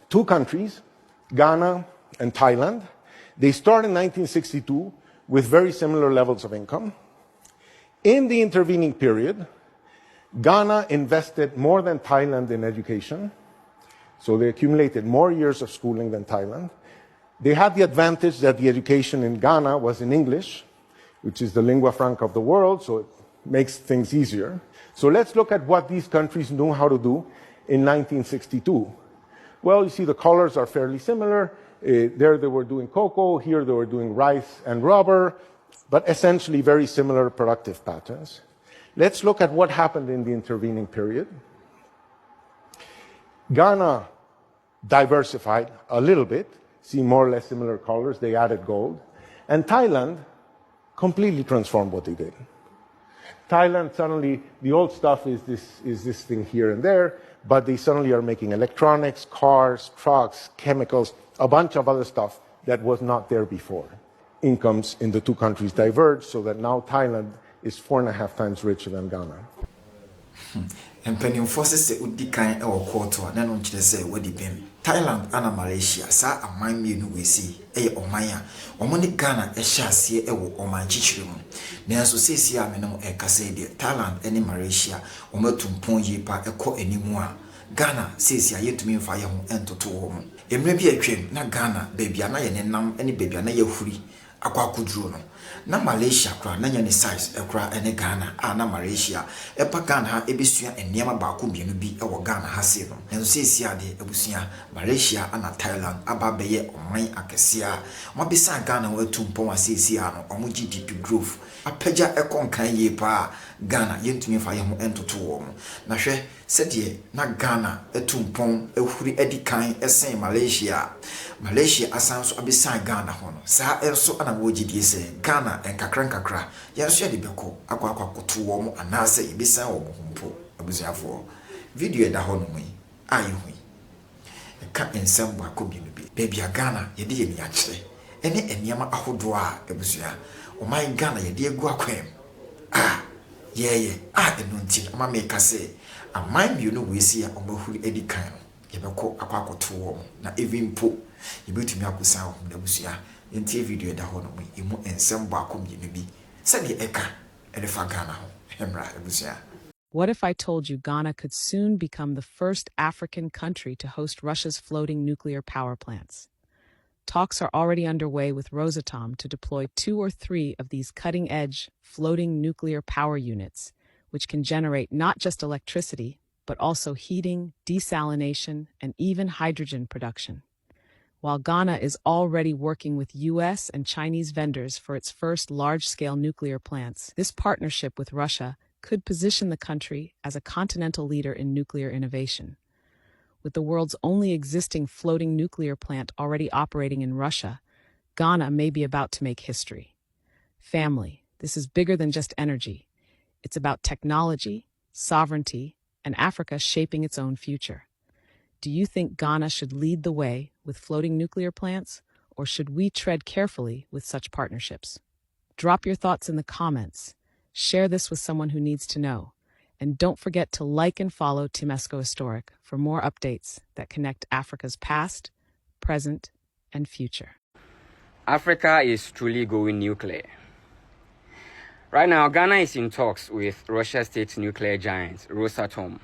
Two countries, Ghana and Thailand. They start in 1962 with very similar levels of income. In the intervening period, Ghana invested more than Thailand in education. So they accumulated more years of schooling than Thailand. They had the advantage that the education in Ghana was in English, which is the lingua franca of the world, so it makes things easier. So let's look at what these countries knew how to do in 1962. Well, you see the colors are fairly similar. There they were doing cocoa, here they were doing rice and rubber, but essentially very similar productive patterns. Let's look at what happened in the intervening period. Ghana diversified a little bit, see more or less similar colors, they added gold. And Thailand completely transformed what they did. Thailand suddenly, the old stuff is this thing here and there, but they suddenly are making electronics, cars, trucks, chemicals, a bunch of other stuff that was not there before. Incomes in the two countries diverged so that now Thailand is 4.5 times richer than Ghana. Mpanimfoɔ sɛ wodi kan ɛwɔ kɔɔto a na no nkyerɛ sɛ wadi bem Thailand ana Malaysia saa aman mmienu wesi ɛyɛ ɔman a ɔmo ne Ghana ɛhyɛ aseɛ ɛwɔ ɔman kyikyiri mu nanso sɛsi a menom ɛkasa deɛ Thailand ɛne Malaysia ɔmo atumpɔn yi pa ɛkɔ animu a Ghana sɛsi a yɛtumi mfa yɛ ho ɛntoto wɔ mo emre bi atwam na Ghana baabi a na yɛ nenam ɛne baabi a na yɛ huri akɔ akɔduro no na Malaysia kra na nya ne size ekra ene Ghana na Malaysia epa Ghana ha ebesua eniema baako mienu bi ewo Ghana ha se no enso sesi ade ebusua Malaysia ana Thailand aba beye oman akese a mo bisa Ghana wa tumpon asesi a no omo GDP growth apagya ekonkan ye pa Ghana yentumi fa ye ho entoto wo mo na hwe sɛdeɛ na Ghana etumpon ehuri edikan esen Malaysia asan so abisa Ghana ho no saa enso ana wo gidie sɛ Ghana enkakra yenso ye de beko akwakoto wo mo anase ibisa wo mo mpo abusuafo video eda ho no mu ayi hu ka ensem ba ko bi baby Ghana ye de ye ni akyere ene eniema ahodo a abusua o my Ghana ye de egu akwem enunti ama me ka se aman biunu wesi a obahuri edikan ye beko akwakoto wo na even po ye betumi akosan wo na abusua enti video da ho no mu emu ensem ba ko bi bi se de eka elefa Ghana ho emra abusua. What if I told you Ghana could soon become the first African country to host Russia's floating nuclear power plants? Talks are already underway with Rosatom to deploy 2 or 3 of these cutting-edge floating nuclear power units, which can generate not just electricity, but also heating, desalination, and even hydrogen production. While Ghana is already working with US and Chinese vendors for its first large-scale nuclear plants, this partnership with Russia could position the country as a continental leader in nuclear innovation. With the world's only existing floating nuclear plant already operating in Russia, Ghana may be about to make history. Family, this is bigger than just energy. It's about technology, sovereignty, and Africa shaping its own future. Do you think Ghana should lead the way with floating nuclear plants, or should we tread carefully with such partnerships? Drop your thoughts in the comments. Share this with someone who needs to know. And don't forget to like and follow Timesco Historic for more updates that connect Africa's past, present, and future. Africa is truly going nuclear. Right now, Ghana is in talks with Russia's state nuclear giant, Rosatom,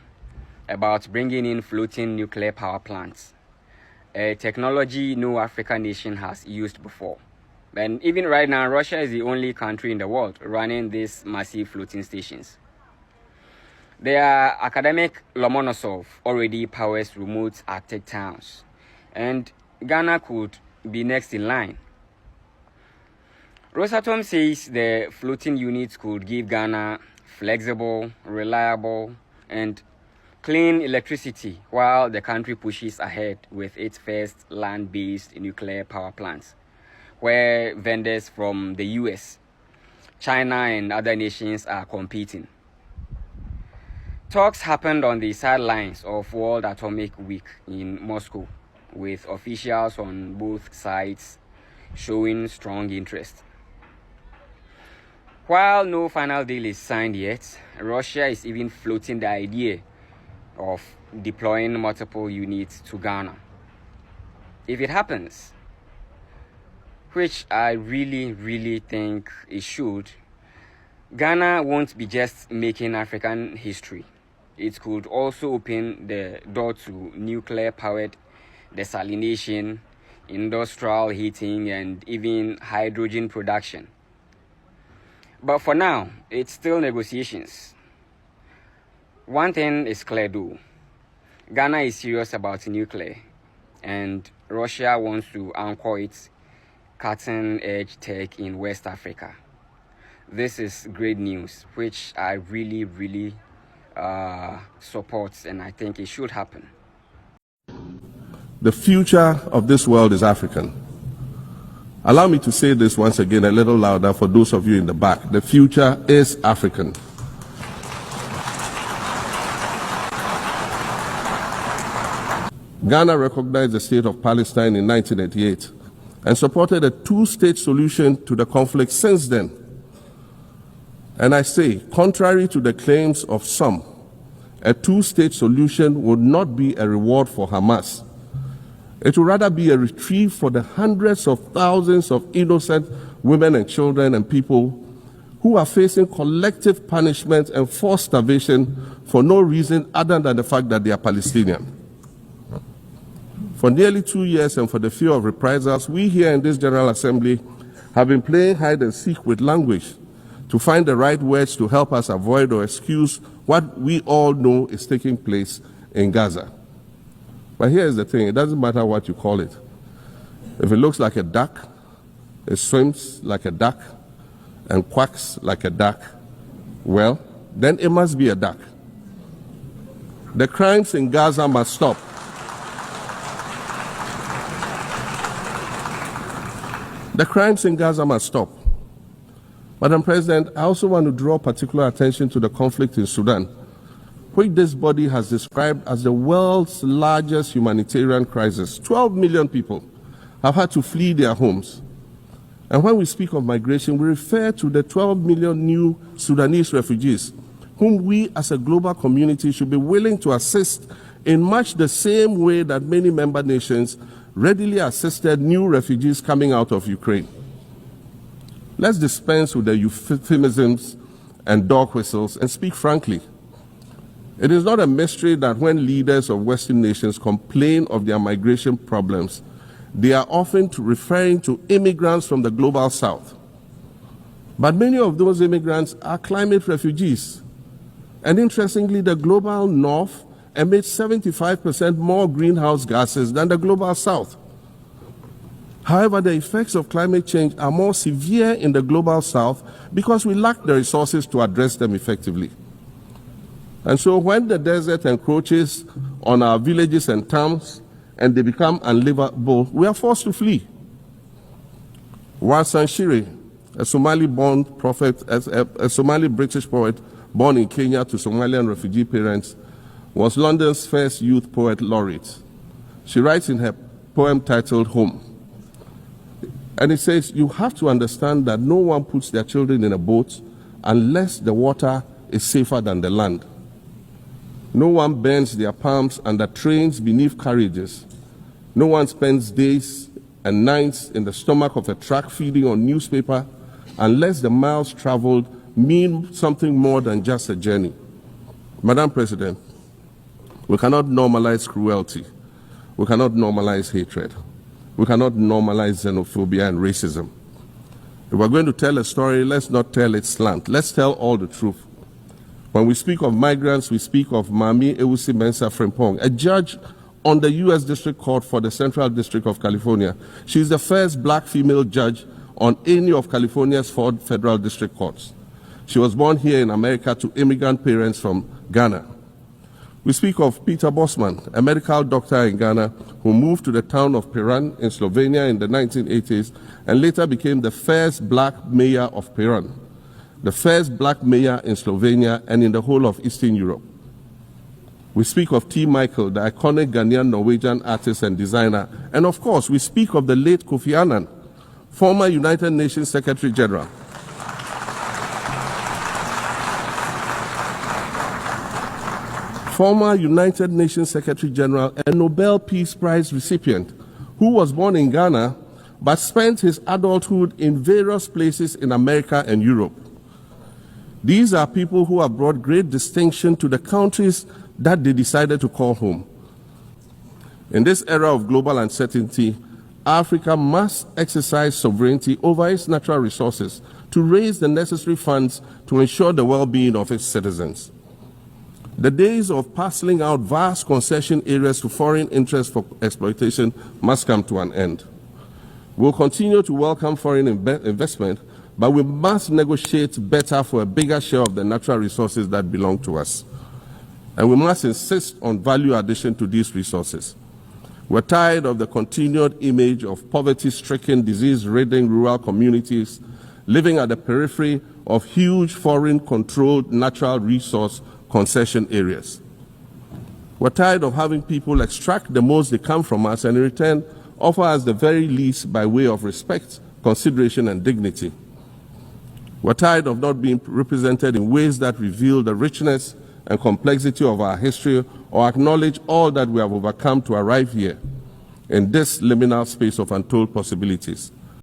about bringing in floating nuclear power plants, a technology no African nation has used before. And even right now, Russia is the only country in the world running these massive floating stations. Their academic Lomonosov already powers remote Arctic towns, and Ghana could be next in line. Rosatom says the floating units could give Ghana flexible, reliable, and clean electricity while the country pushes ahead with its first land-based nuclear power plants, where vendors from the US, China, and other nations are competing. Talks happened on the sidelines of World Atomic Week in Moscow, with officials on both sides showing strong interest. While no final deal is signed yet, Russia is even floating the idea of deploying multiple units to Ghana. if it happens, which I really think it should, Ghana won't be just making African history. It could also open the door to nuclear-powered desalination, industrial heating, and even hydrogen production. But for now, it's still negotiations. One thing is clear though, Ghana is serious about nuclear, and Russia wants to anchor its cutting-edge tech in West Africa. This is great news, which I really support, and I think it should happen. The future of this world is African. Allow me to say this once again a little louder for those of you in the back. The future is African. Ghana recognized the state of Palestine in 1988 and supported a two-state solution to the conflict since then. And I say, contrary to the claims of some, a two-state solution would not be a reward for Hamas. It would rather be a reprieve for the hundreds of thousands of innocent women and children and people who are facing collective punishment and forced starvation for no reason other than the fact that they are Palestinian. For nearly 2 years and for the fear of reprisals, we here in this General Assembly have been playing hide and seek with language to find the right words to help us avoid or excuse what we all know is taking place in Gaza. But here's the thing, it doesn't matter what you call it. If it looks like a duck, it swims like a duck, and quacks like a duck, well, then it must be a duck. The crimes in Gaza must stop. The crimes in Gaza must stop. Madam President, I also want to draw particular attention to the conflict in Sudan, which this body has described as the world's largest humanitarian crisis. 12 million people have had to flee their homes. And when we speak of migration, we refer to the 12 million new Sudanese refugees, whom we as a global community should be willing to assist in much the same way that many member nations readily assisted new refugees coming out of Ukraine. Let's dispense with the euphemisms and dog whistles and speak frankly. It is not a mystery that when leaders of Western nations complain of their migration problems, they are often referring to immigrants from the global south. But many of those immigrants are climate refugees. And interestingly, the global north emits 75% more greenhouse gases than the global south. However, the effects of climate change are more severe in the global south because we lack the resources to address them effectively. And so when the desert encroaches on our villages and towns and they become unlivable, we are forced to flee. Warsan Shire, a Somali-born prophet, a Somali-British poet born in Kenya to Somalian refugee parents, was London's first youth poet laureate. She writes in her poem titled Home. And it says, you have to understand that no one puts their children in a boat unless the water is safer than the land. No one bends their palms under trains beneath carriages. No one spends days and nights in the stomach of a truck feeding on newspaper unless the miles traveled mean something more than just a journey. Madam President, we cannot normalize cruelty. We cannot normalize hatred. We cannot normalize xenophobia and racism. If we're going to tell a story, let's not tell it slant. Let's tell all the truth. When we speak of migrants, we speak of Mami Ewusi Mensah Frimpong, a judge on the U.S. District Court for the Central District of California. She's the first black female judge on any of California's 4 federal district courts. She was born here in America to immigrant parents from Ghana. We speak of Peter Bosman, a medical doctor in Ghana who moved to the town of Piran in Slovenia in the 1980s and later became the first black mayor of Piran, the first black mayor in Slovenia and in the whole of Eastern Europe. We speak of T. Michael, the iconic Ghanaian Norwegian artist and designer. And of course, we speak of the late Kofi Annan, former United Nations Secretary General. Former United Nations Secretary General and Nobel Peace Prize recipient who was born in Ghana but spent his adulthood in various places in America and Europe. These are people who have brought great distinction to the countries that they decided to call home. In this era of global uncertainty, Africa must exercise sovereignty over its natural resources to raise the necessary funds to ensure the well-being of its citizens. The days of parceling out vast concession areas to foreign interests for exploitation must come to an end. We'll continue to welcome foreign investment, but we must negotiate better for a bigger share of the natural resources that belong to us. And we must insist on value addition to these resources. We're tired of the continued image of poverty-stricken, disease-ridden rural communities living at the periphery of huge foreign-controlled natural resource concession areas. We're tired of having people extract the most they can from us and in return offer us the very least by way of respect, consideration, and dignity. We're tired of not being represented in ways that reveal the richness and complexity of our history or acknowledge all that we have overcome to arrive here in this liminal space of untold possibilities.